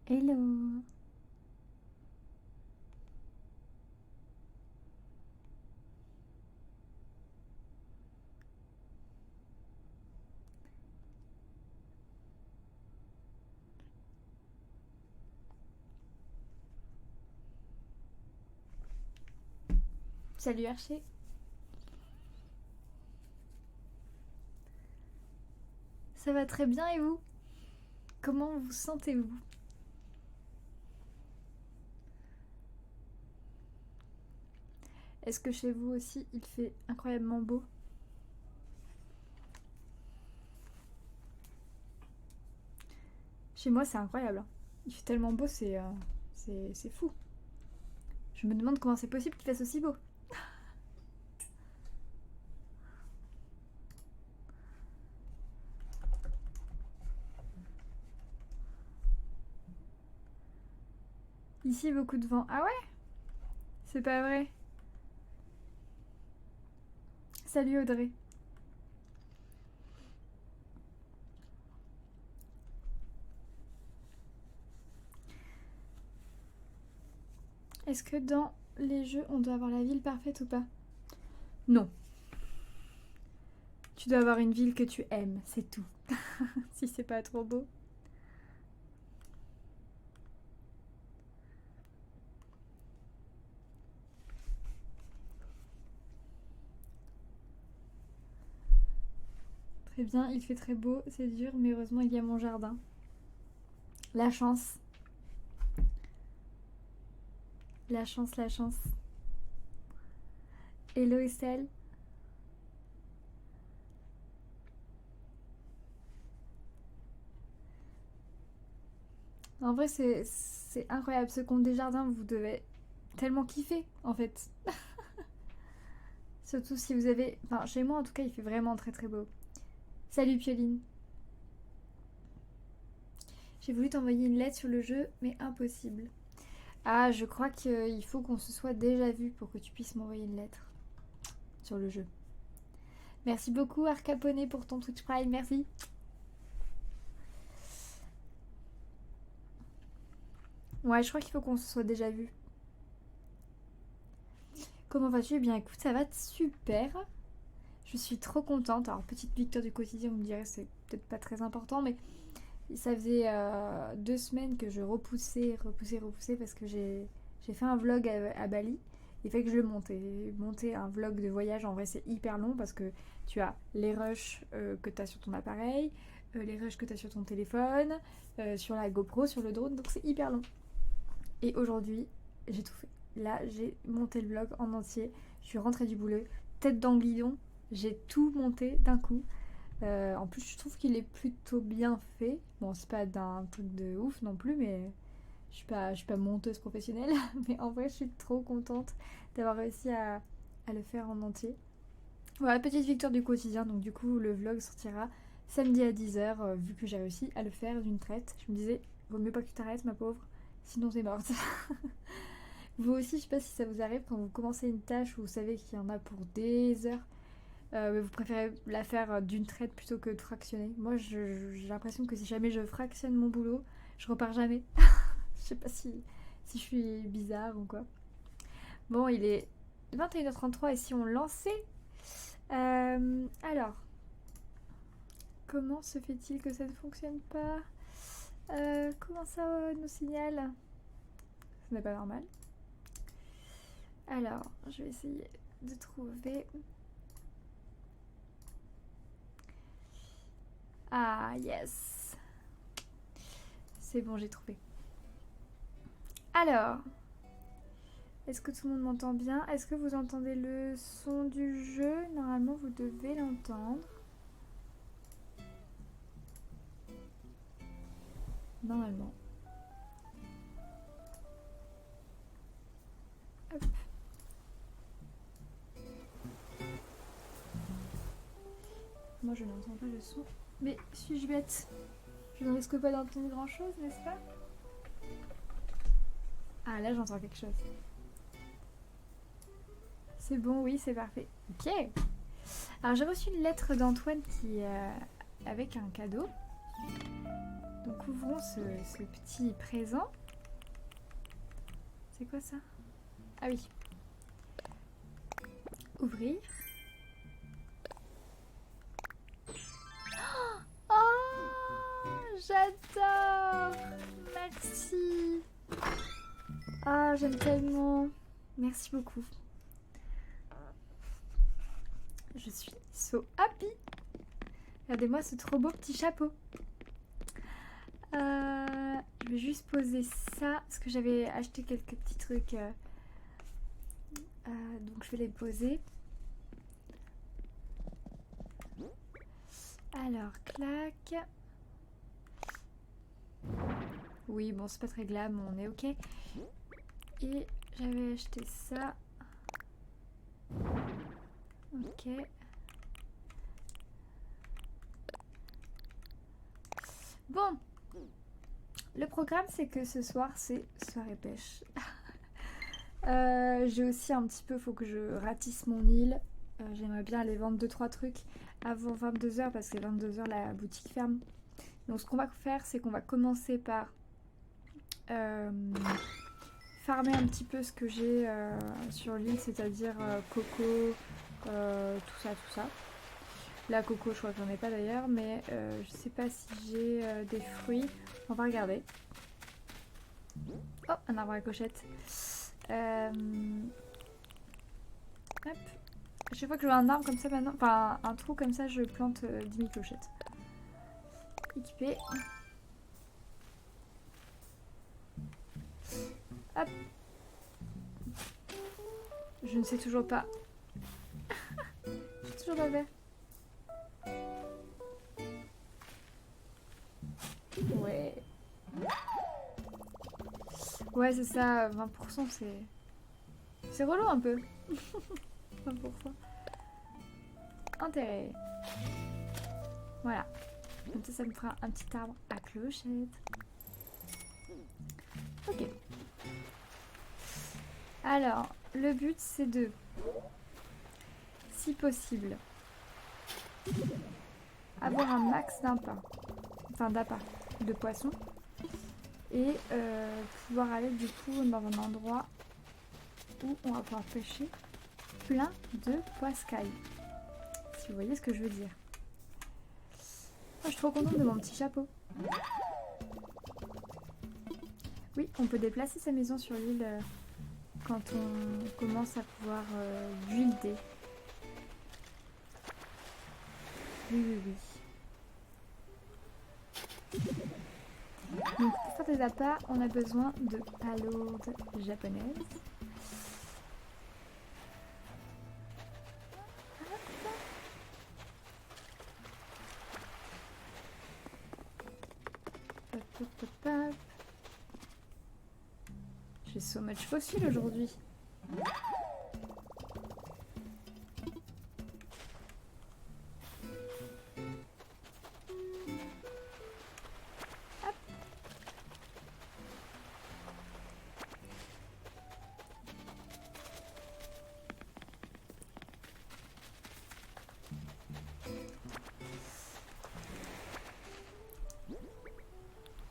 Hello. Salut Archer. Ça va très bien et vous? Comment vous sentez-vous? Est-ce que chez vous aussi il fait incroyablement beau? Chez moi c'est incroyable, hein. Il fait tellement beau, c'est fou. Je me demande comment c'est possible qu'il fasse aussi beau. Ici beaucoup de vent. Ah ouais? C'est pas vrai. Salut Audrey. Est-ce que dans les jeux on doit avoir la ville parfaite ou pas? Non. Tu dois avoir une ville que tu aimes, c'est tout. Si c'est pas trop beau. Très bien, il fait très beau, c'est dur, mais heureusement il y a mon jardin. La chance. La chance, la chance. Hello Estelle. En vrai, c'est incroyable. Ce compte des jardins, vous devez tellement kiffer, en fait. Surtout si vous avez... Enfin, chez moi, en tout cas, il fait vraiment très très beau. Salut Pioline. J'ai voulu t'envoyer une lettre sur le jeu, mais impossible. Ah, je crois qu'il faut qu'on se soit déjà vu pour que tu puisses m'envoyer une lettre sur le jeu. Merci beaucoup Arcaponé pour ton Twitch Prime, merci. Ouais, je crois qu'il faut qu'on se soit déjà vu. Comment vas-tu? Eh bien écoute, ça va super. Je suis trop contente. Alors petite victoire du quotidien, vous me direz c'est peut-être pas très important, mais ça faisait 2 semaines que je repoussais parce que j'ai fait un vlog à Bali. Il fait que je le montais. Monter un vlog de voyage, en vrai, c'est hyper long parce que tu as les rushs que tu as sur ton appareil, les rushs que tu as sur ton téléphone, sur la GoPro, sur le drone, donc c'est hyper long. Et aujourd'hui, j'ai tout fait. Là, j'ai monté le vlog en entier. Je suis rentrée du boulot, tête dans le guidon. J'ai tout monté d'un coup. En plus, je trouve qu'il est plutôt bien fait. Bon, c'est pas d'un truc de ouf non plus, mais je suis pas monteuse professionnelle. Mais en vrai, je suis trop contente d'avoir réussi à le faire en entier. Voilà, petite victoire du quotidien. Donc, du coup, le vlog sortira samedi à 10h, vu que j'ai réussi à le faire d'une traite. Je me disais, vaut mieux pas que tu t'arrêtes, ma pauvre, sinon t'es morte. Vous aussi, je sais pas si ça vous arrive quand vous commencez une tâche où vous savez qu'il y en a pour des heures. Vous préférez la faire d'une traite plutôt que de fractionner. Moi, j'ai l'impression que si jamais je fractionne mon boulot, je repars jamais. Je sais pas si je suis bizarre ou quoi. Bon, il est 21h33 et si on lançait alors, comment se fait-il que ça ne fonctionne pas? Comment ça nous signale? Ce n'est pas normal. Alors, je vais essayer de trouver. Ah, yes. C'est bon, j'ai trouvé. Alors, est-ce que tout le monde m'entend bien? Est-ce que vous entendez le son du jeu? Normalement, vous devez l'entendre. Normalement. Hop. Moi, je n'entends pas le son. Mais suis-je bête? Je ne risque pas d'entendre grand-chose, n'est-ce pas? Ah, là, j'entends quelque chose. C'est bon, oui, c'est parfait. Ok. Alors, j'ai reçu une lettre d'Antoine qui avec un cadeau. Donc ouvrons ce petit présent. C'est quoi ça? Ah oui. Ouvrir. Oh, j'adore. Merci. Ah, j'aime tellement. Merci beaucoup. Je suis so happy. Regardez-moi ce trop beau petit chapeau. Je vais juste poser ça parce que j'avais acheté quelques petits trucs. Donc je vais les poser. Alors, clac. Oui, bon, c'est pas très glam, on est ok. Et j'avais acheté ça. Ok. Bon. Le programme, c'est que ce soir, c'est soirée pêche. J'ai aussi un petit peu, faut que je ratisse mon île. J'aimerais bien aller vendre 2-3 trucs avant 22h parce que 22h la boutique ferme. Donc ce qu'on va faire, c'est qu'on va commencer par farmer un petit peu ce que j'ai sur l'île, c'est-à-dire coco, tout ça. La coco, je crois que j'en ai pas d'ailleurs, mais je sais pas si j'ai des fruits. On va regarder. Oh, un arbre à clochette. Hop. Chaque fois que je vois un arbre comme ça maintenant, enfin un trou comme ça, je plante 10 000 clochettes. Équipé. Hop. Je ne sais toujours pas. J'ai toujours pas fait. Ouais. Ouais, c'est ça, 20%, c'est... C'est relou un peu. 20%. Intérêt. Voilà. Comme ça me fera un petit arbre à clochette. Ok. Alors, le but, c'est de... Si possible... avoir un max d'appât. Enfin, d'appât. De poissons. Et pouvoir aller du coup dans un endroit où on va pouvoir pêcher plein de poiscailles. Si vous voyez ce que je veux dire. Oh, je suis trop contente de mon petit chapeau. Oui, on peut déplacer sa maison sur l'île quand on commence à pouvoir builder. Oui. Donc pour faire des appâts, on a besoin de palourdes japonaises. Hop. J'ai so much fossile aujourd'hui.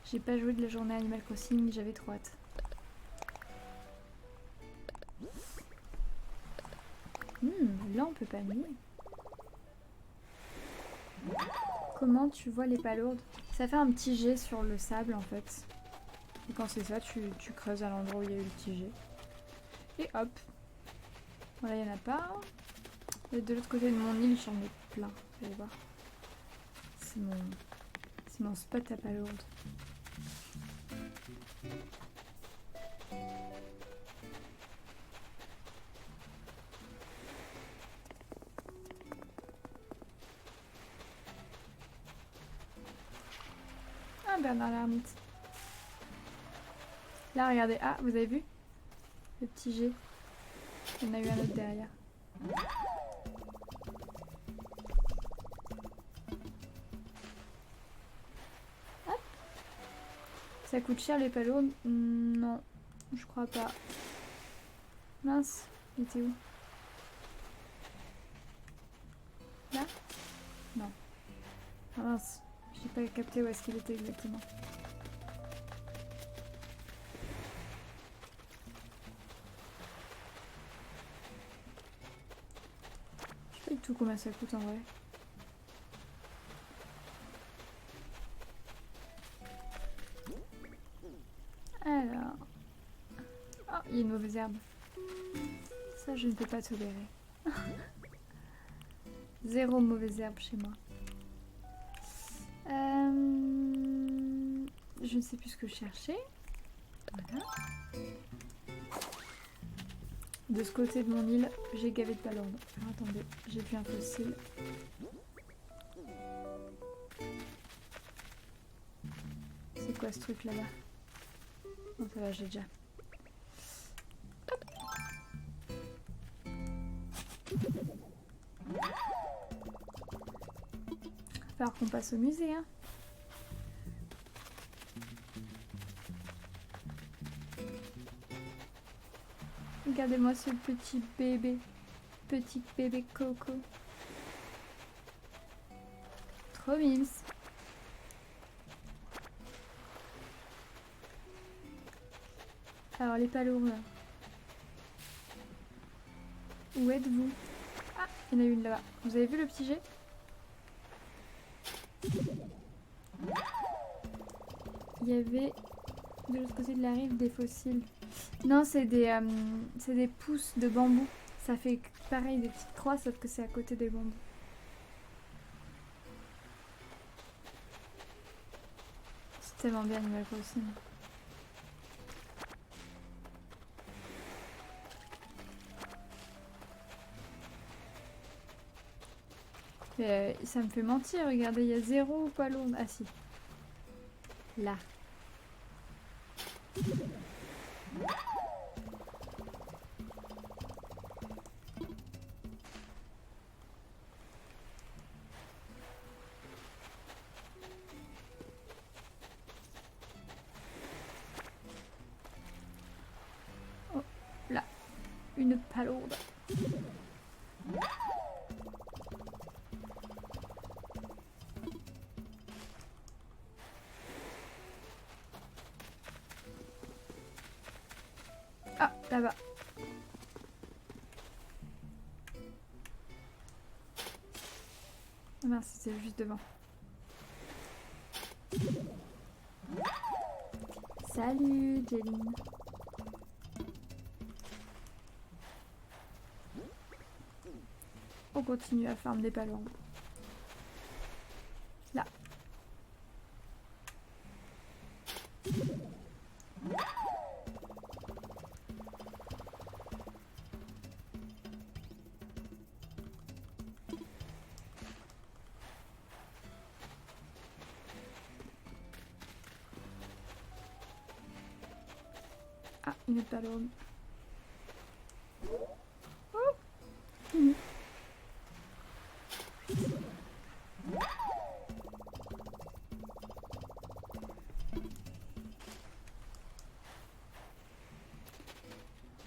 J'ai pas joué de la journée Animal Crossing, j'avais trop hâte. Là on peut pas nier. Comment tu vois les palourdes? Ça fait un petit jet sur le sable en fait. Et quand c'est ça, tu creuses à l'endroit où il y a eu le petit jet. Et hop. Voilà, il n'y en a pas. Et de l'autre côté de mon île, j'en ai plein. Vous allez voir. C'est mon spot à palourdes. Ah, Bernard l'ermite. Là, regardez. Ah, vous avez vu? Le petit jet. Il y en a eu un autre derrière. Hop. Ça coûte cher les palourdes? Non, je crois pas. Mince, il était où? Là? Non. Ah mince, j'ai pas capté où est-ce qu'il était exactement. Je sais pas du tout combien ça coûte en vrai. Alors... Oh, il y a une mauvaise herbe. Ça, je ne peux pas tolérer. Zéro mauvaise herbe chez moi. Je ne sais plus ce que je cherchais. Voilà. De ce côté de mon île, j'ai gavé de palordes. Alors attendez, j'ai vu un fossile. C'est quoi ce truc là-bas? Non, ça va, j'ai déjà. Il va falloir qu'on passe au musée, hein. Regardez-moi ce petit bébé Coco. Trop mimes. Alors les palourdes. Où êtes-vous? Ah, il y en a une là-bas. Vous avez vu le petit jet? Il y avait de l'autre côté de la rive des fossiles. Non, c'est des pousses de bambou. Ça fait pareil des petites croix, sauf que c'est à côté des bambous. C'est tellement bien Animal Crossing. Ça me fait mentir, regardez, il y a 0 palourdes. Ah si. Là. Oh, là. Une palourde. Ah, là-bas. Ah mince, c'était juste devant. Salut, Jeline. On continue à farm des palourdes. Là. Ah, une autre palourde. Oh.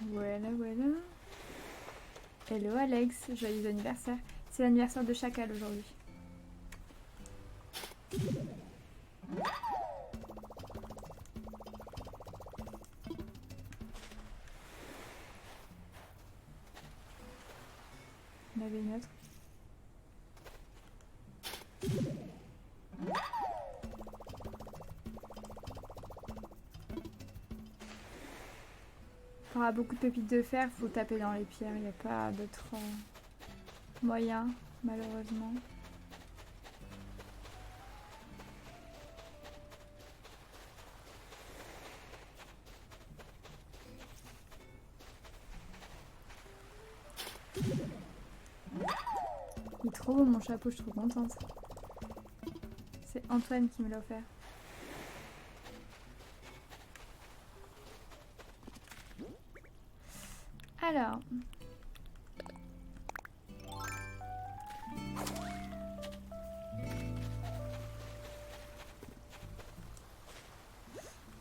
Voilà, voilà. Hello Alex, joyeux anniversaire. C'est l'anniversaire de Chacal aujourd'hui. On avait une autre. Pour avoir beaucoup de pépites de fer, faut taper dans les pierres. Il n'y a pas d'autre moyen, malheureusement. Il est trop beau mon chapeau, je suis trop contente. C'est Antoine qui me l'a offert. Alors.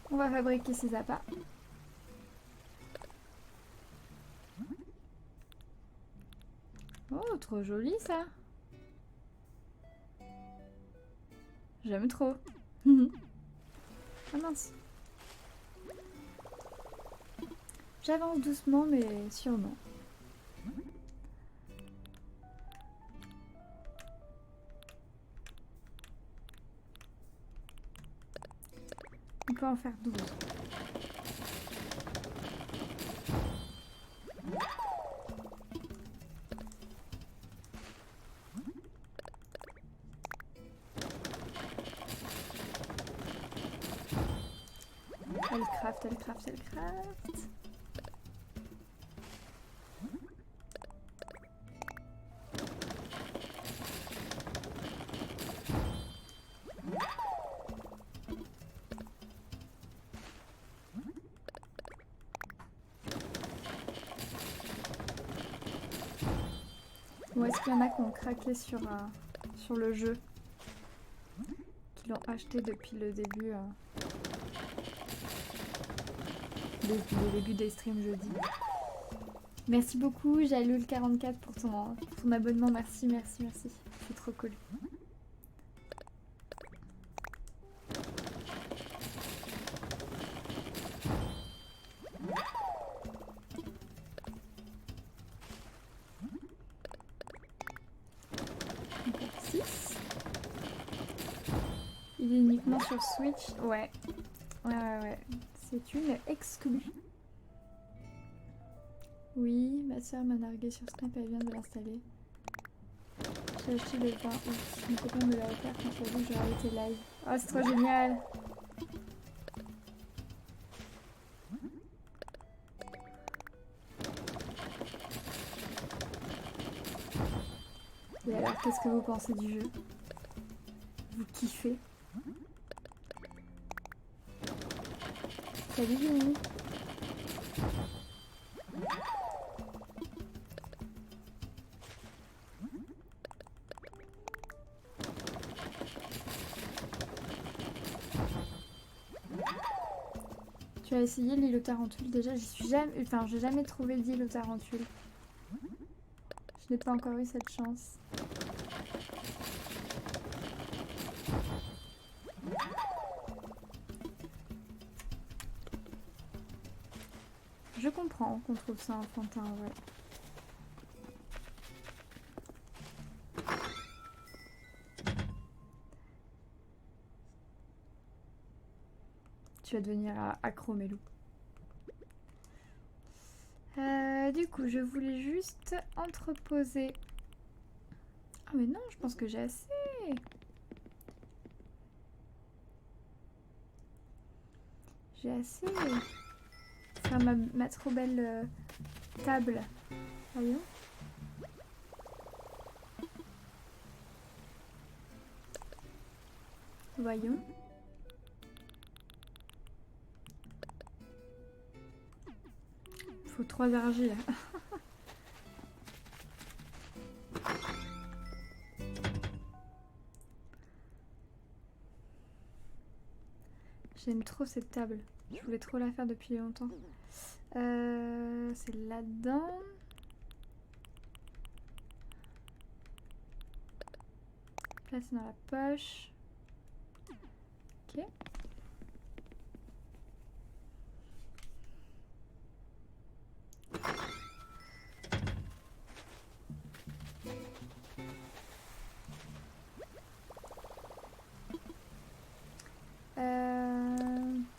On va fabriquer ces appâts. Oh, trop joli ça. J'aime trop. Ah mince. J'avance doucement mais sûrement. On peut en faire 12. Elle craft, elle craft, elle craft. Ou est-ce qu'il y en a qui ont craqué sur le jeu, qui l'ont acheté depuis le début, depuis le début des streams jeudi. Merci beaucoup Jalul44 pour ton abonnement, merci, merci, merci. C'est trop cool. Encore 6. Il est uniquement sur Switch. Ouais. Ouais. C'est une exclue. Oui, ma soeur m'a nargué sur Snap, elle vient de l'installer. J'ai acheté le 20 août. Mon copain me l'a offert quand il a vu que j'aurais été live. Oh, c'est trop génial! Et alors, qu'est-ce que vous pensez du jeu? Vous kiffez? Salut Vinny! Tu as essayé l'île aux tarentules déjà? J'ai jamais trouvé d'île aux tarentules. Je n'ai pas encore eu cette chance. Je comprends qu'on trouve ça enfantin, ouais. Tu vas devenir accro, Mélou. Du coup, je voulais juste entreposer. Ah mais non, je pense que j'ai assez. J'ai assez. Faire ma trop belle table. Voyons. Voyons. Il faut 3 argiles. J'aime trop cette table. Je voulais trop la faire depuis longtemps. C'est là-dedans. Placer dans la poche. Ok.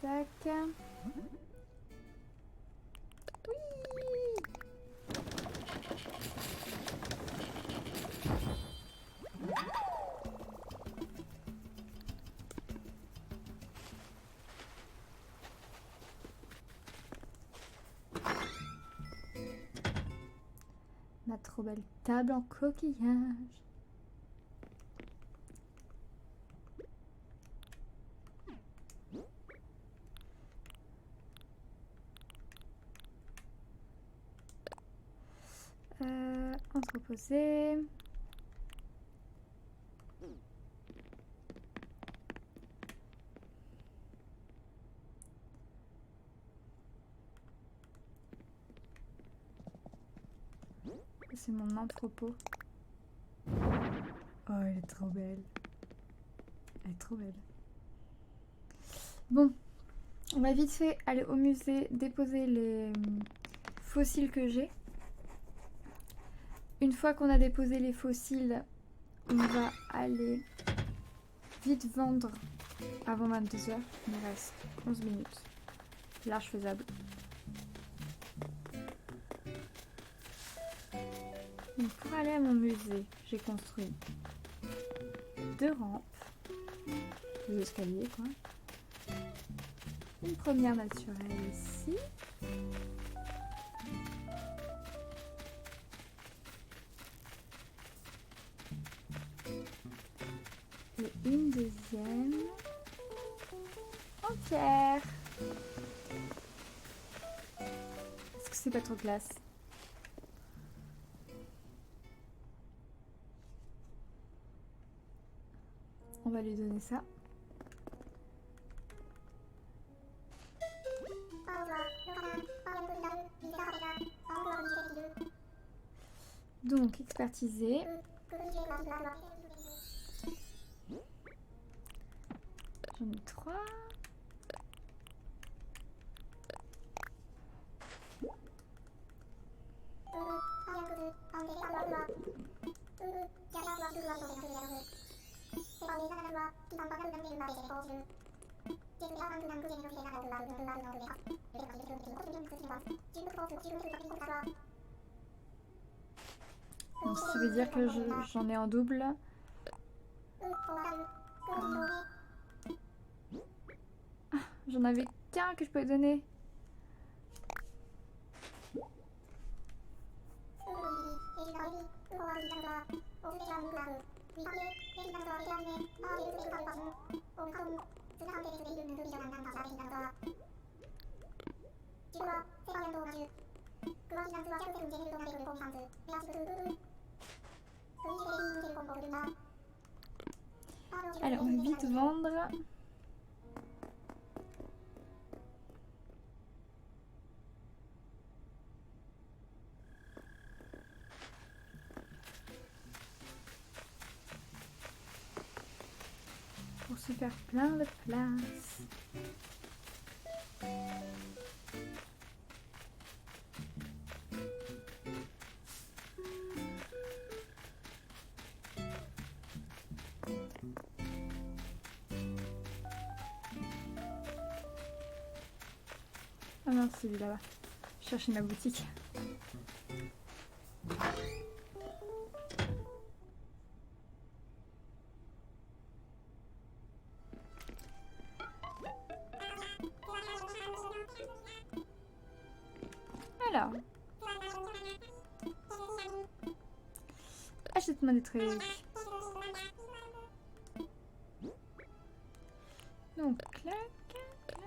Tac. Oui. Ma trop belle table en coquillage. Entreposer. C'est mon entrepôt. Oh, elle est trop belle. Elle est trop belle. Bon, on va vite fait aller au musée déposer les fossiles que j'ai. Une fois qu'on a déposé les fossiles, on va aller vite vendre avant 22h. Il me reste 11 minutes. Large faisable. Donc pour aller à mon musée, j'ai construit 2 rampes, 2 escaliers quoi. Une première naturelle ici. Et une deuxième en pierre. Est-ce que c'est pas trop classe? On va lui donner ça. Donc, expertiser. J'en ai 3. Donc ça veut dire que j'en ai en double. J'en avais qu'un que je peux donner. Alors, on va vite vendre. Pour se faire plein de place. Ah non, c'est lui là-bas. Je cherchais ma boutique. Alors. Achète-moi des trucs. Donc, clac, clac.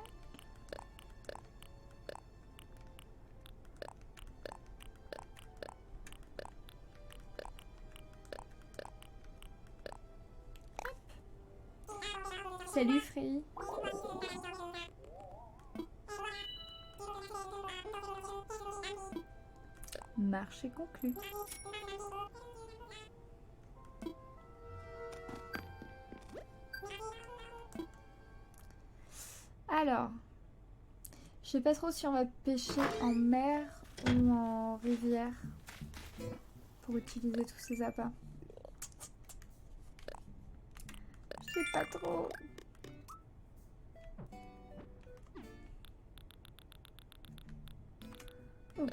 Salut Free. Marché conclu. Alors, je sais pas trop si on va pêcher en mer ou en rivière pour utiliser tous ces appâts. Je sais pas trop. Oh.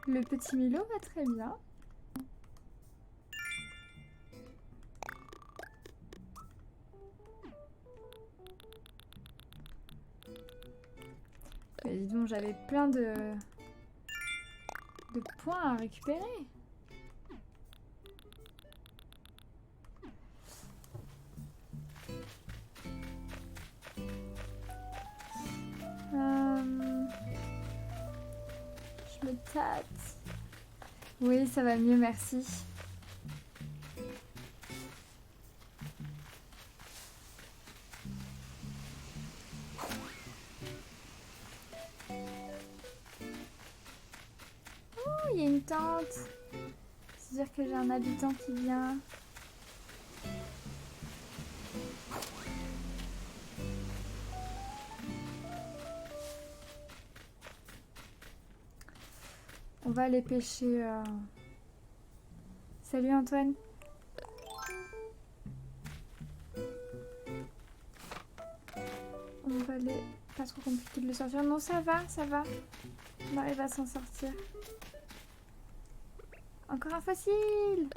Le petit Milo va très bien. Mais dis donc, j'avais plein de points à récupérer. Je me tâte. Oui, ça va mieux, merci. habitante. C'est-à-dire que j'ai un habitant qui vient. On va aller pêcher. Salut Antoine. On va aller. Pas trop compliqué de le sortir. Non, ça va, ça va. On arrive à s'en sortir. Encore un fossile.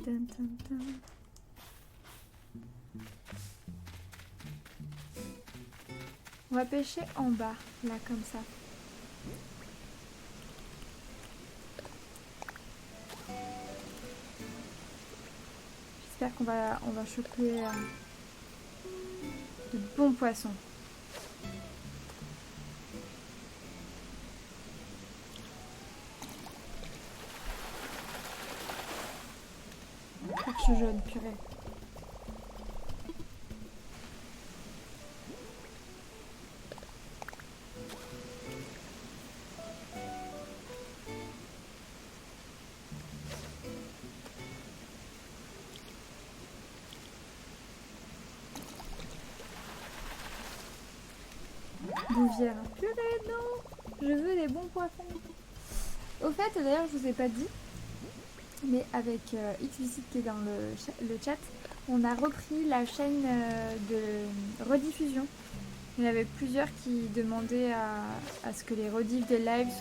Dun, dun, dun. On va pêcher en bas, là, comme ça. J'espère qu'on va choper de bons poissons. Perche jaune, purée. Bouvière. Purée, non. Je veux des bons poissons. Au fait, d'ailleurs, je vous ai pas dit, mais avec Xvisite qui est dans le chat, on a repris la chaîne de rediffusion. Il y en avait plusieurs qui demandaient à ce que les rediffs des lives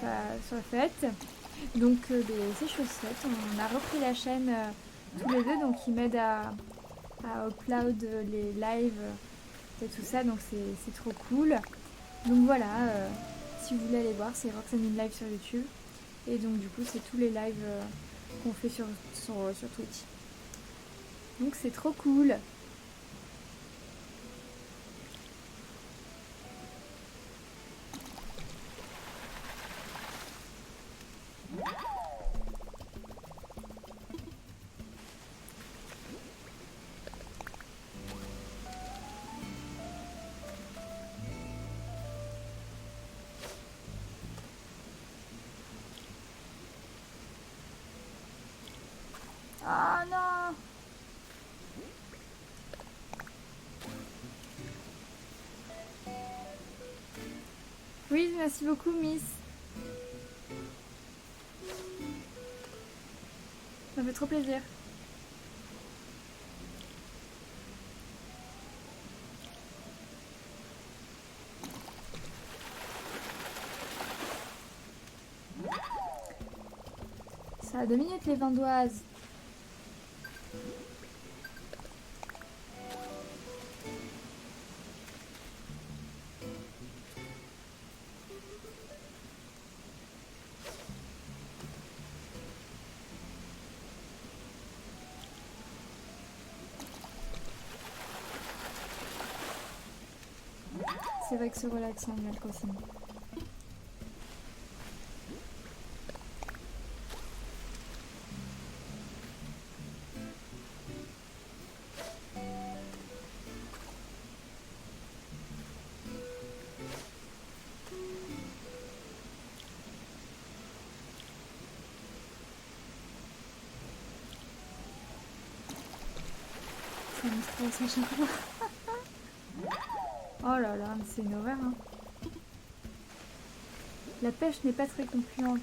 soient faites. Donc c'est chose faite. On a repris la chaîne tous les deux, donc ils m'aident à upload les lives et tout ça, donc c'est trop cool. Donc voilà, si vous voulez aller voir, c'est Roxane in Live sur YouTube. Et donc du coup, c'est tous les lives qu'on fait sur Twitch. Donc c'est trop cool. Ah non! Oui, merci beaucoup, Miss. Ça fait trop plaisir. Ça a 2 minutes les vendoises. C'est vrai que c'est relaxant Animal Crossing. Ça me stresse à chaque fois. Oh là là, mais c'est une horreur. Hein. La pêche n'est pas très concluante.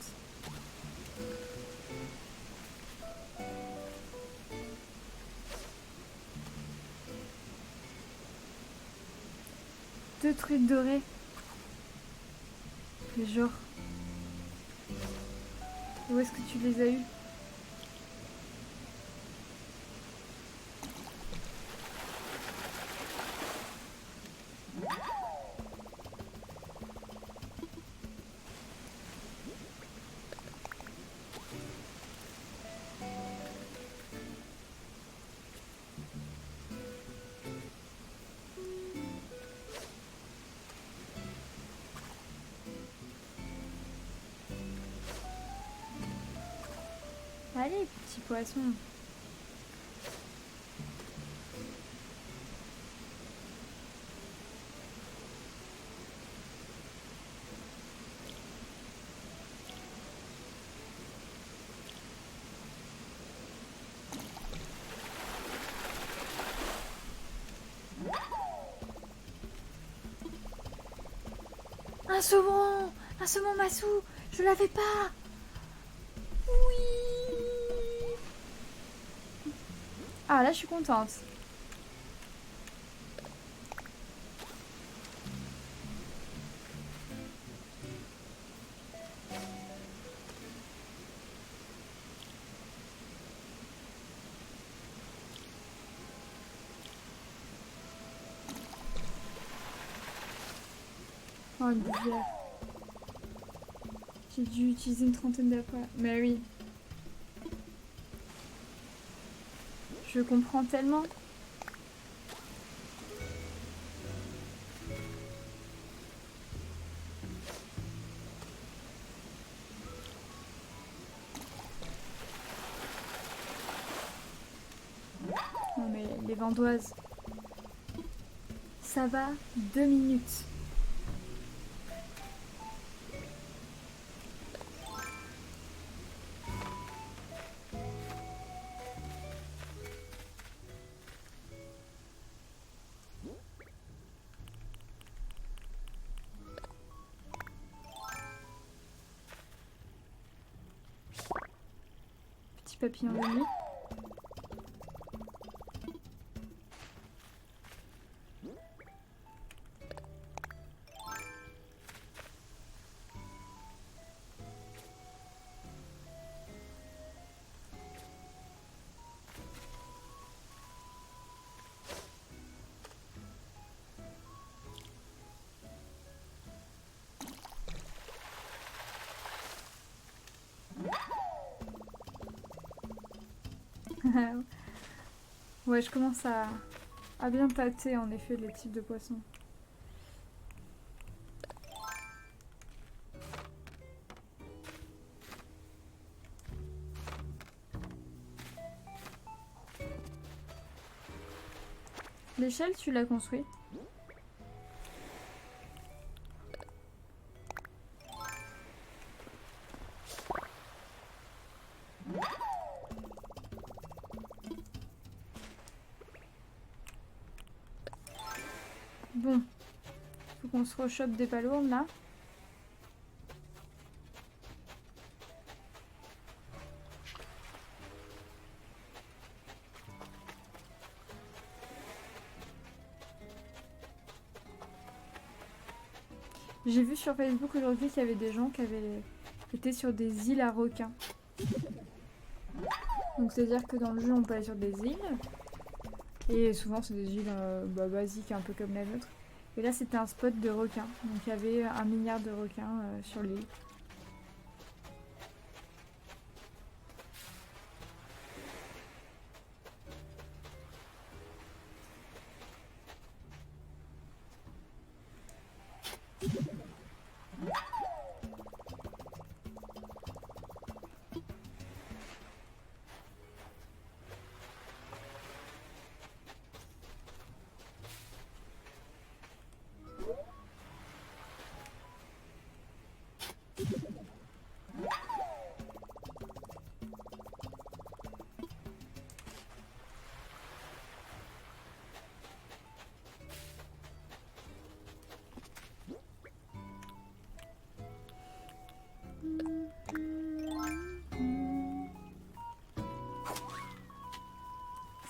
Deux trucs dorés. Mais genre. Où est-ce que tu les as eus? Allez, petit poisson. Un saumon! Un saumon massou! Je l'avais pas! Oui! Ah là je suis contente. Oh une bière. J'ai dû utiliser une trentaine d'appâts. Mais oui. Je comprends tellement. Non mais les Vandoises. Ça va 2 minutes. Petit papillon de nuit. Ouais, je commence à bien tâter en effet les types de poissons. L'échelle, tu l'as construite? Bon, faut qu'on se rechoppe des palourdes là. J'ai vu sur Facebook aujourd'hui qu'il y avait des gens qui avaient été sur des îles à requins. Donc c'est-à-dire que dans le jeu on peut aller sur des îles. Et souvent c'est des îles basiques un peu comme la nôtre. Et là c'était un spot de requins. Donc il y avait 1 milliard de requins sur l'île.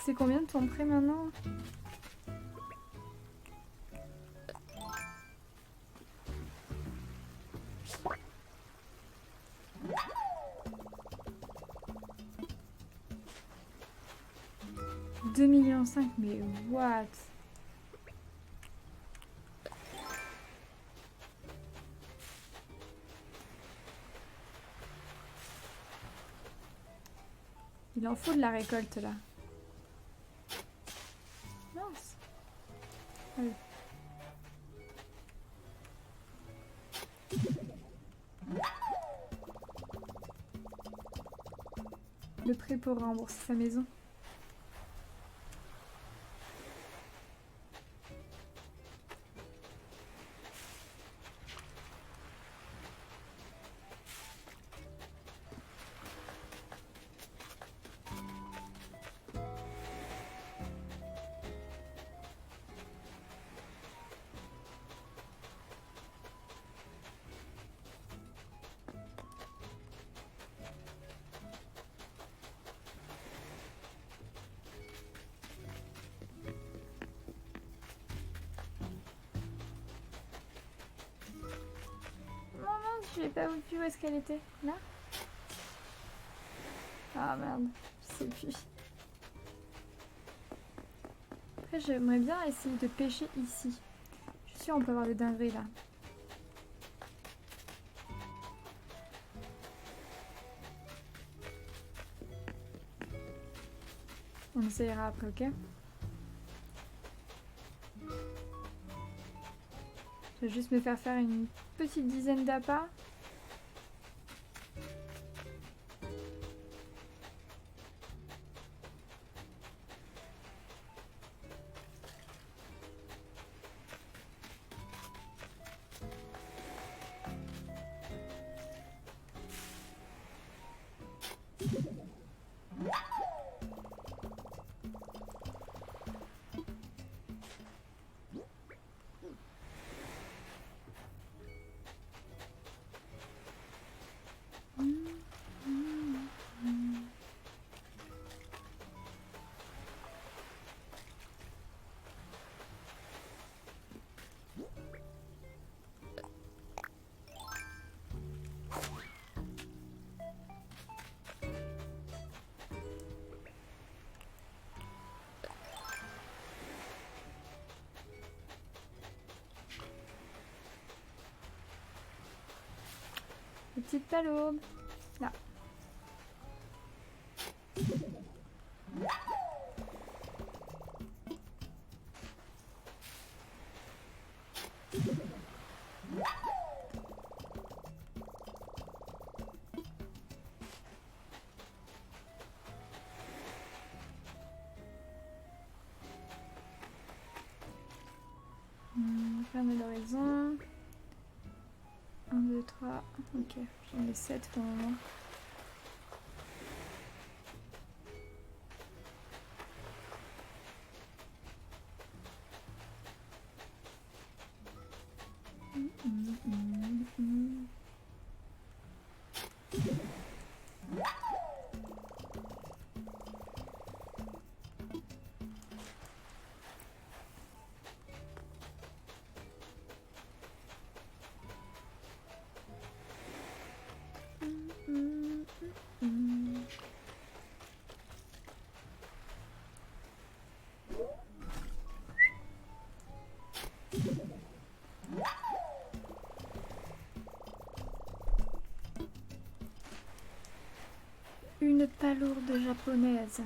C'est combien de ton prêt maintenant? $2,5 millions, mais what? Il en faut de la récolte là. Mince. Allez. Le prêt pour rembourser sa maison. J'ai pas vu où est-ce qu'elle était. Là? Ah merde, je sais plus. Après, j'aimerais bien essayer de pêcher ici. Je suis sûre on peut avoir des dingueries là. On essayera après, ok? Je vais juste me faire une petite dizaine d'appâts. Les petites palombes. Là. Fermer l'horizon. 1, 2, 3. Ok, j'en ai 7 pour le moment. Une palourde japonaise.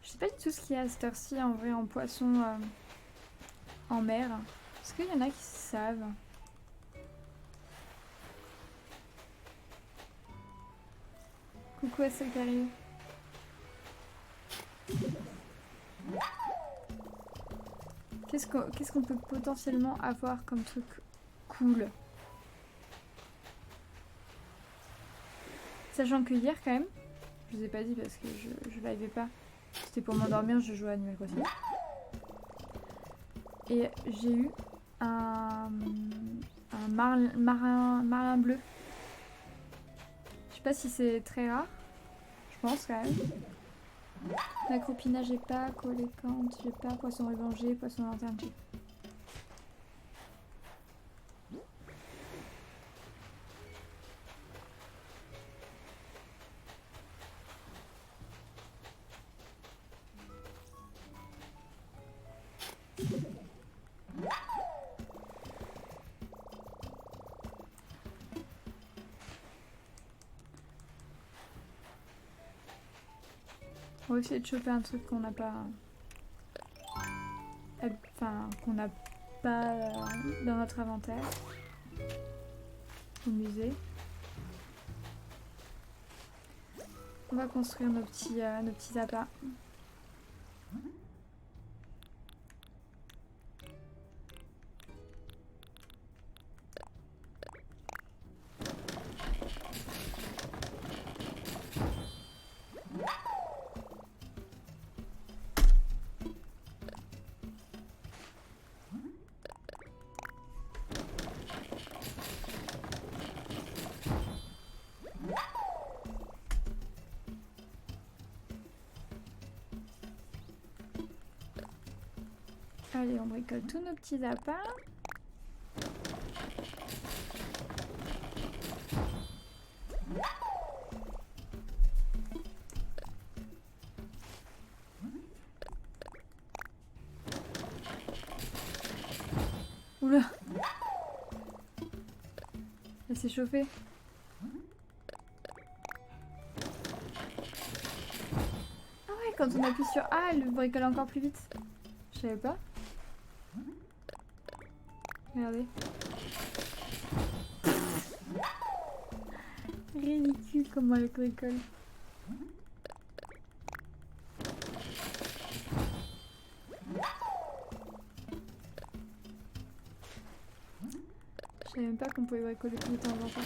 Je sais pas du tout ce qu'il y a à cette heure-ci en vrai en poisson en mer. Est-ce qu'il y en a qui savent? Coucou à celle qui arrive. Qu'est-ce qu'on peut potentiellement avoir comme truc cool? Sachant que hier quand même, je vous ai pas dit parce que je livais pas. C'était pour m'endormir, je jouais à Animal Crossing. Et j'ai eu un marlin bleu. Je sais pas si c'est très rare. Je pense quand même. Macropina j'ai pas, colécante j'ai pas, poisson ruban j'ai, poisson lanterne j'ai. On va essayer de choper un truc qu'on n'a pas... Enfin, qu'on n'a pas dans notre inventaire. Au musée. On va construire nos petits appâts. Allez, on bricole tous nos petits appâts. Oula! Elle s'est chauffée. Ah ouais, quand on appuie sur A, elle bricole encore plus vite. Je savais pas. Regardez. Ridicule comment elle bricole. Je savais même pas qu'on pouvait bricoler tout le temps en temps.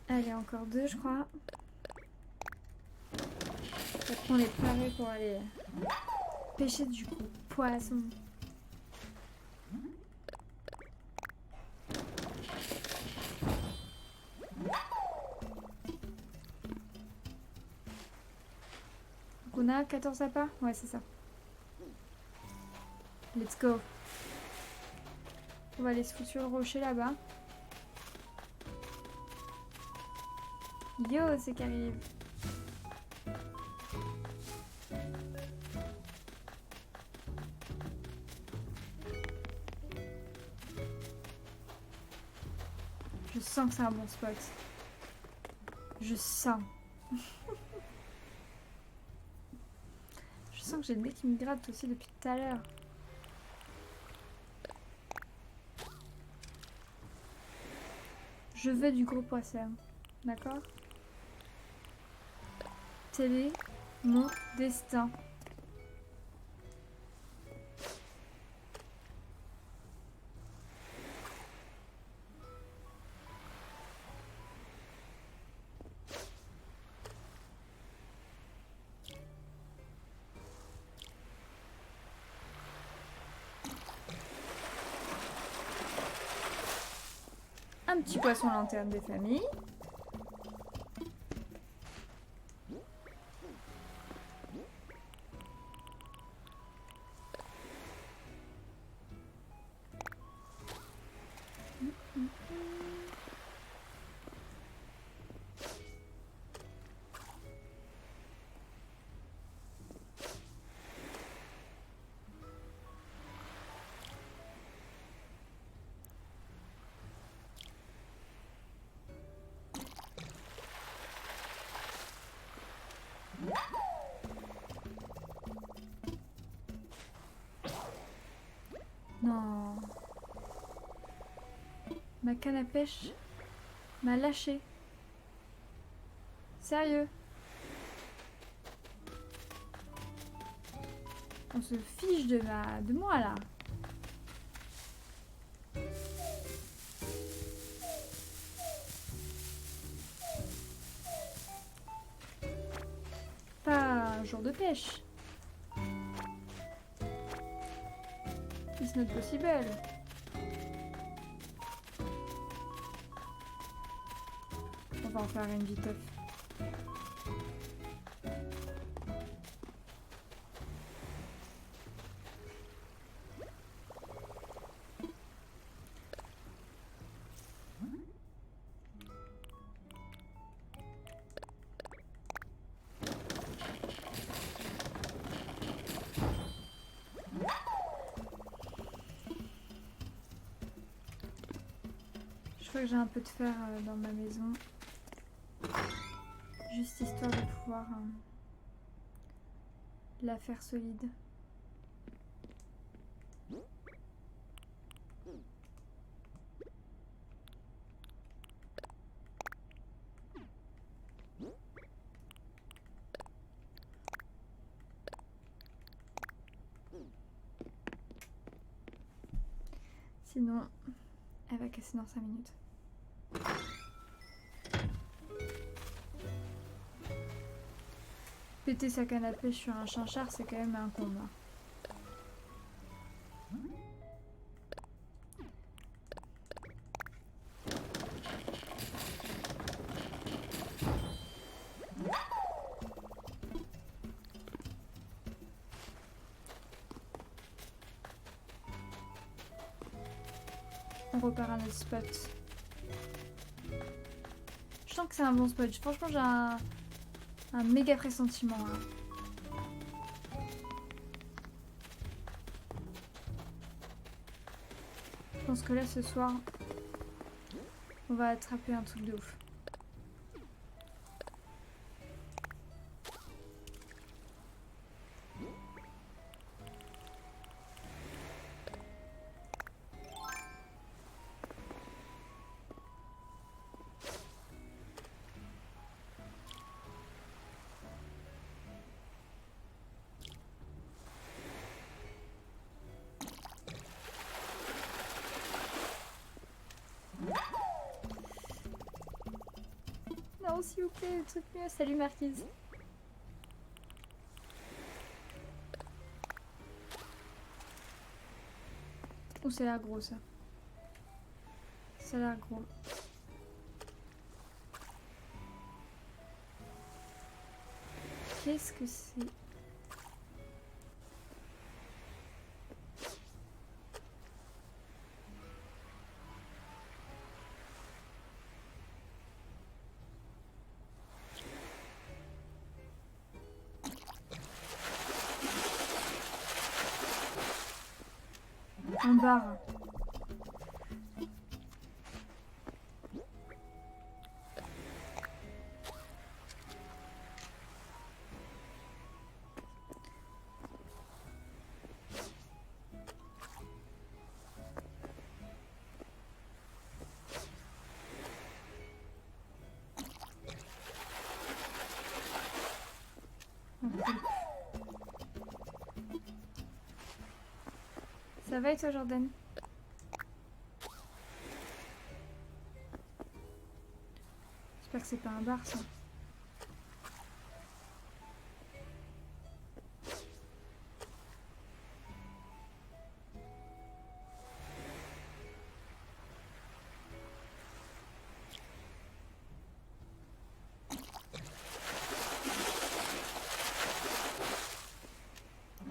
Allez, encore deux, je crois. Après, on est paré pour aller pêcher du gros poisson. Donc on a 14 appâts? Ouais, c'est ça. Let's go. On va aller se foutre sur le rocher là-bas. Yo, c'est qui arrive. Je sens que c'est un bon spot. Je sens. Je sens que j'ai le nez qui me gratte aussi depuis tout à l'heure. Je veux du gros poisson. D'accord? Tel est mon destin. Un petit poisson lanterne des familles. Non. Ma canne à pêche m'a lâché. Sérieux. On se fiche de moi là. Pas un jour de pêche. It's not possible. On va en faire une viteuf. Je crois que j'ai un peu de fer dans ma maison. Juste histoire de pouvoir la faire solide. Sinon, elle va casser dans 5 minutes. Péter sa canne à pêche sur un chinchard, c'est quand même un comble. On repart à notre spot. Je sens que c'est un bon spot. Franchement, j'ai un méga pressentiment. Hein. Je pense que là, ce soir, on va attraper un truc de ouf. Non, s'il vous plaît, le truc mieux. Salut Marquise. Oh, ça a l'air gros ça. Ça a l'air gros. Qu'est-ce que c'est? Un bar. Ça va et toi, Jordan? J'espère que c'est pas un bar, ça.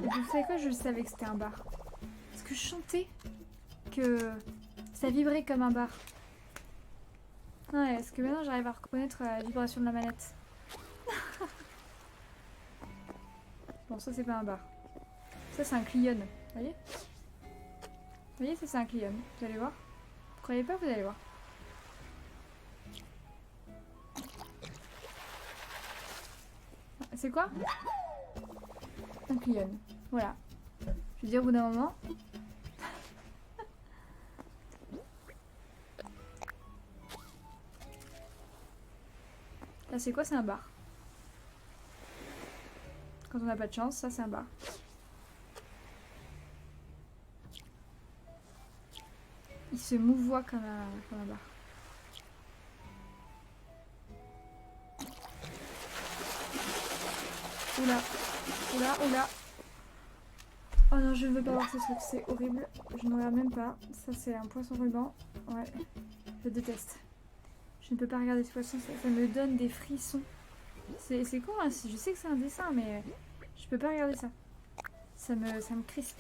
Et vous savez quoi? Je savais que c'était un bar. Parce que je chantais que ça vibrait comme un bar. Ouais, est-ce que maintenant j'arrive à reconnaître la vibration de la manette? Bon, ça c'est pas un bar. Ça c'est un Clion. Vous voyez? Vous voyez, ça c'est un Clion. Vous allez voir? Vous croyez pas? Vous allez voir. C'est quoi? Un Clion. Voilà. Je veux dire, au bout d'un moment. Là, c'est quoi? C'est un bar. Quand on n'a pas de chance, ça c'est un bar. Il se mouvoie comme un bar. Oula, oula, oula. Oh non, je ne veux pas voir ce truc, c'est horrible. Je ne regarde même pas. Ça, c'est un poisson ruban. Ouais, je déteste. Je ne peux pas regarder ce poisson, ça me donne des frissons. C'est con, hein. Je sais que c'est un dessin, mais je peux pas regarder ça. Ça me crispe.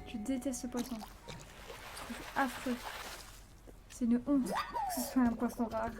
Je déteste ce poisson. Je trouve affreux. C'est une honte que ce soit un poisson rare.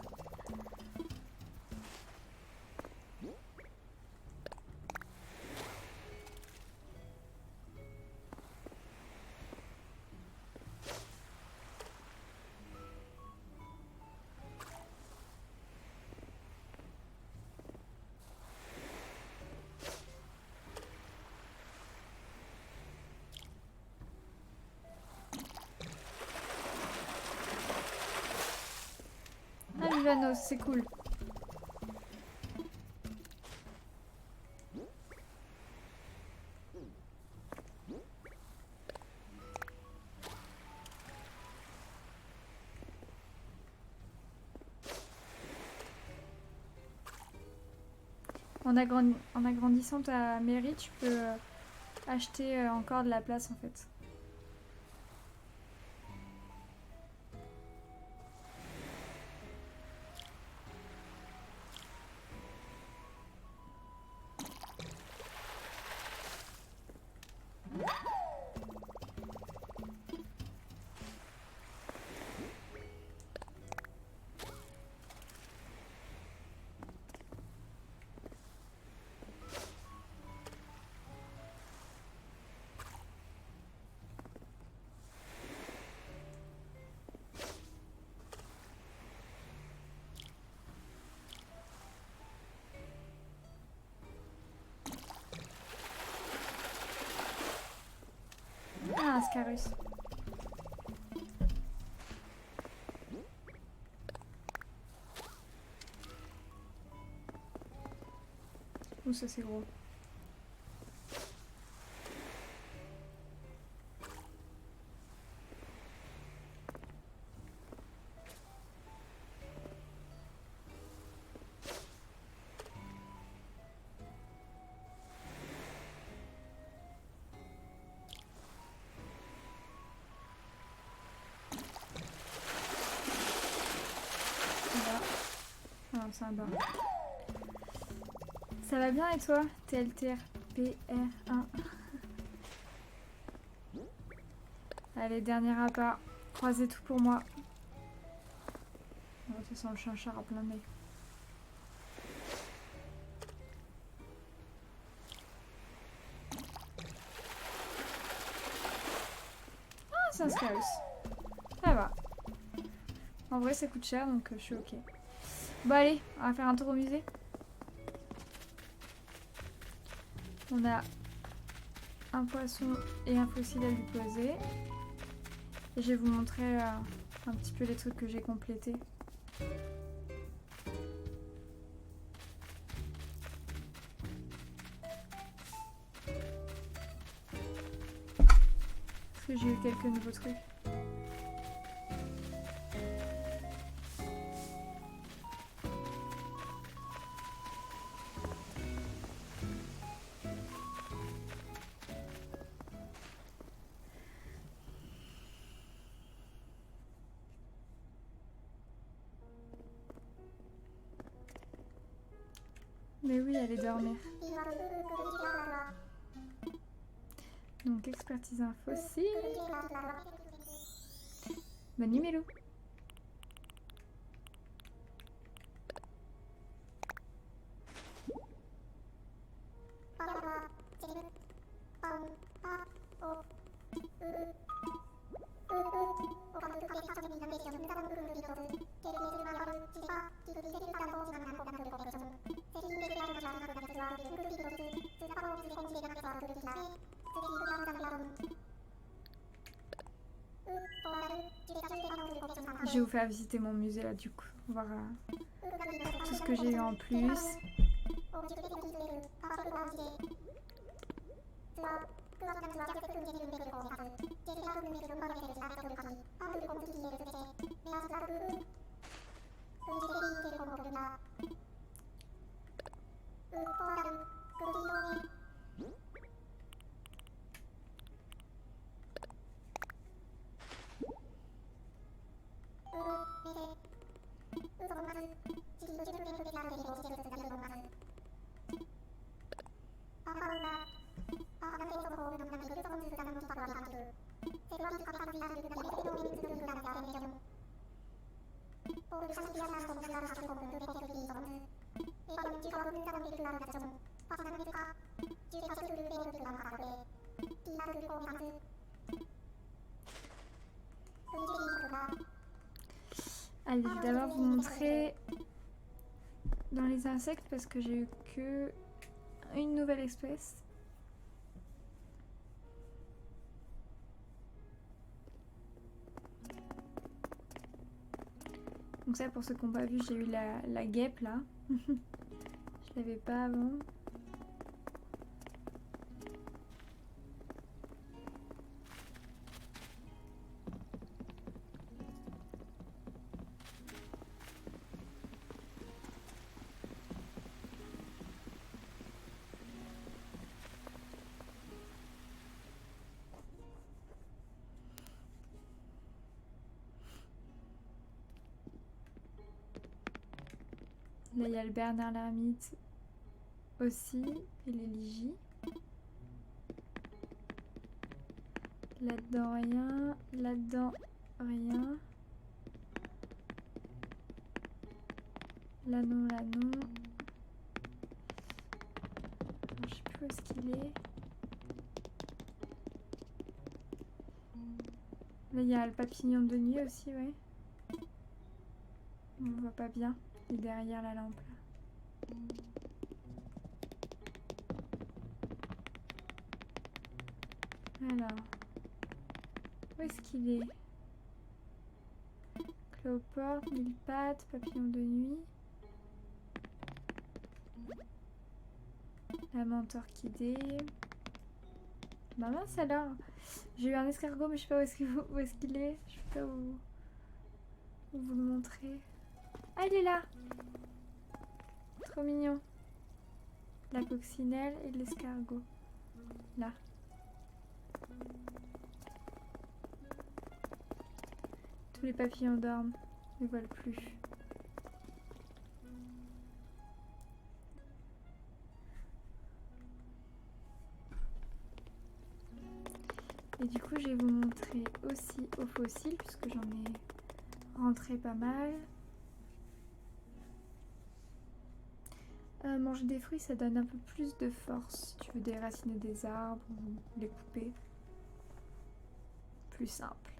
Ah, Vivanos, c'est cool. en agrandissant ta mairie, tu peux acheter encore de la place en fait. Ah, un Scarus. Ouh, ça c'est gros. Ah, c'est un bar. Ça va bien et toi? TLTR PR1. Allez, dernier appât. Croisez tout pour moi. Oh, ça sent le chinchard à plein nez. Ah, c'est un Scarus. Ça va. En vrai, ça coûte cher, donc je suis ok. Bon, allez, on va faire un tour au musée. On a un poisson et un fossile à lui poser. Et je vais vous montrer un petit peu les trucs que j'ai complétés. Parce que j'ai eu quelques nouveaux trucs. Mais oui, allez dormir. Donc, expertiser un fossile. Bonne nuit, Mélou. Je vais vous faire visiter mon musée là du coup, voir tout ce que j'ai eu en plus. Allez, je vais d'abord vous montrer dans les insectes parce que j'ai eu que une nouvelle espèce. Donc ça, pour ceux qui n'ont pas vu, j'ai eu la guêpe là. Je l'avais pas avant. Là, il y a le Bernard l'ermite aussi, et l'éligie. Là-dedans, rien. Là-dedans, rien. Là, non, là, non. Alors, je sais plus où est-ce qu'il est. Là, il y a le papillon de nuit aussi, ouais. On voit pas bien. Il est derrière la lampe, là. Alors, où est-ce qu'il est? Cléoporte, mille pattes, papillon de nuit. La menthe orchidée. Bah mince alors. J'ai eu un escargot mais je sais pas où est-ce qu'il est. Je sais pas où vous le montrer. Ah, il est là. Trop mignon. La coccinelle et l'escargot. Là. Tous les papillons dorment. Ils ne volent plus. Et du coup, je vais vous montrer aussi aux fossiles, puisque j'en ai rentré pas mal. Manger des fruits, ça donne un peu plus de force. Si tu veux déraciner des arbres ou les couper. Plus simple.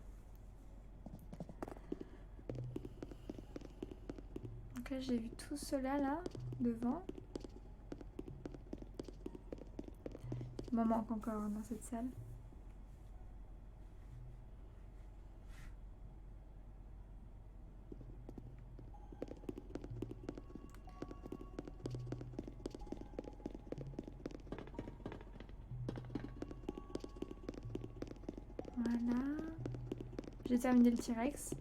Donc là, j'ai vu tout cela là, devant. Il m'en manque encore dans cette salle. Voilà. J'ai terminé le T-Rex.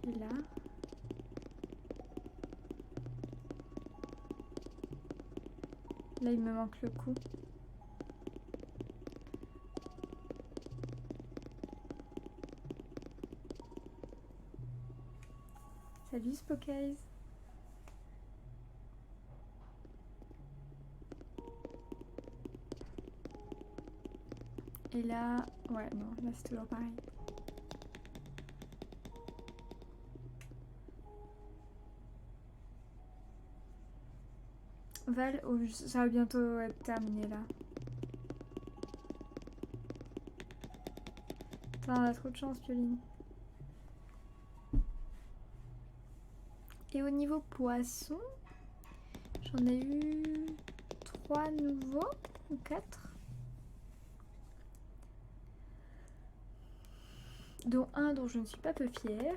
Qui est là. Là, il me manque le cou. Salut Spokaze. Et là, ouais, non, là c'est toujours pareil. Val, oh, ça va bientôt être terminé là. Putain, on a trop de chance, Pioline. Et au niveau poisson, j'en ai eu 3 nouveaux ou 4. Dont un dont je ne suis pas peu fière.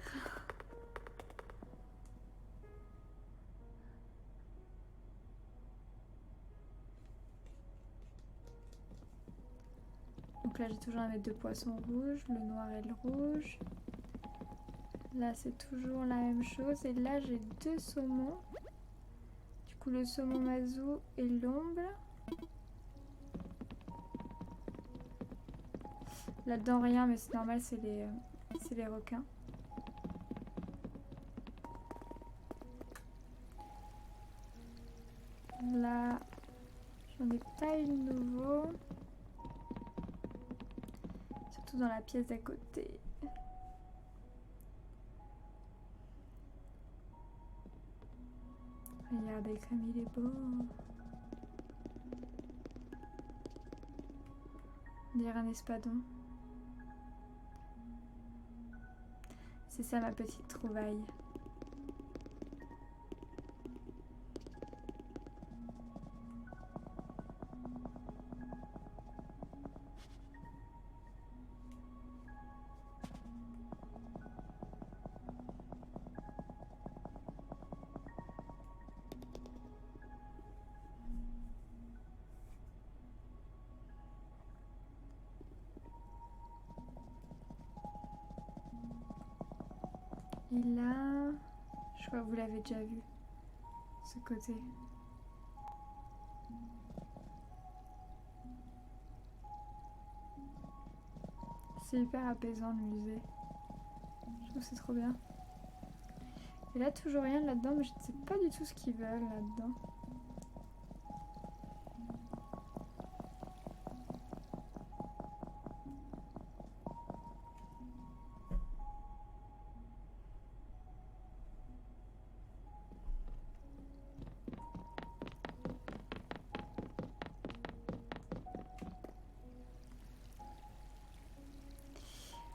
Donc là j'ai toujours un mètre de poisson rouge, le noir et le rouge. Là c'est toujours la même chose. Et là j'ai 2 saumons. Du coup le saumon mazou et l'omble. Là-dedans rien mais c'est normal, c'est les requins. Là j'en ai pas eu de nouveau. Surtout dans la pièce d'à côté. Regardez comme il est beau. On dirait un espadon. C'est ça ma petite trouvaille. Et là, je crois que vous l'avez déjà vu, ce côté. C'est hyper apaisant le musée. Je trouve que c'est trop bien. Et là, toujours rien là-dedans, mais je ne sais pas du tout ce qu'ils veulent là-dedans.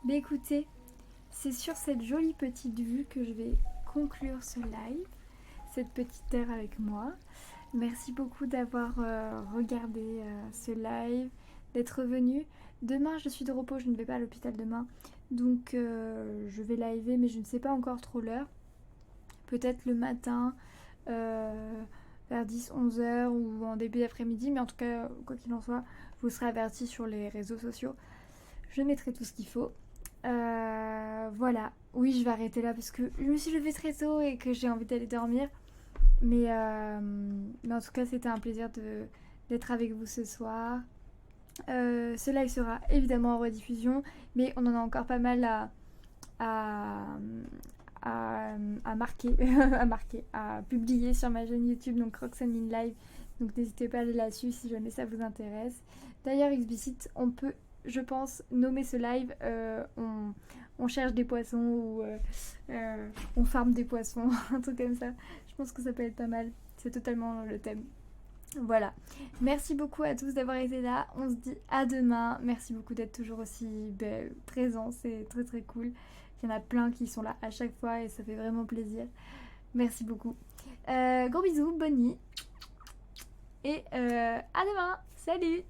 Mais écoutez, c'est sur cette jolie petite vue que je vais conclure ce live, cette petite heure avec moi. Merci beaucoup d'avoir regardé ce live, d'être venu. Demain, je suis de repos, je ne vais pas à l'hôpital demain. Donc, je vais liver, mais je ne sais pas encore trop l'heure. Peut-être le matin, vers 10-11 heures ou en début d'après-midi. Mais en tout cas, quoi qu'il en soit, vous serez avertis sur les réseaux sociaux. Je mettrai tout ce qu'il faut. Voilà. Oui, je vais arrêter là parce que je me suis levée très tôt et que j'ai envie d'aller dormir. Mais en tout cas, c'était un plaisir d'être avec vous ce soir. Ce live sera évidemment en rediffusion, mais on en a encore pas mal à, à marquer, à publier sur ma chaîne YouTube, donc Roxane in Live. Donc n'hésitez pas à aller là-dessus si jamais ça vous intéresse. D'ailleurs, Explicit, on peut, je pense, nommer ce live on cherche des poissons ou on farme des poissons, un truc comme ça. Je pense que ça peut être pas mal. C'est totalement le thème. Voilà. Merci beaucoup à tous d'avoir été là. On se dit à demain. Merci beaucoup d'être toujours aussi présents. C'est très très cool. Il y en a plein qui sont là à chaque fois et ça fait vraiment plaisir. Merci beaucoup. Gros bisous, bonne nuit. Et à demain. Salut!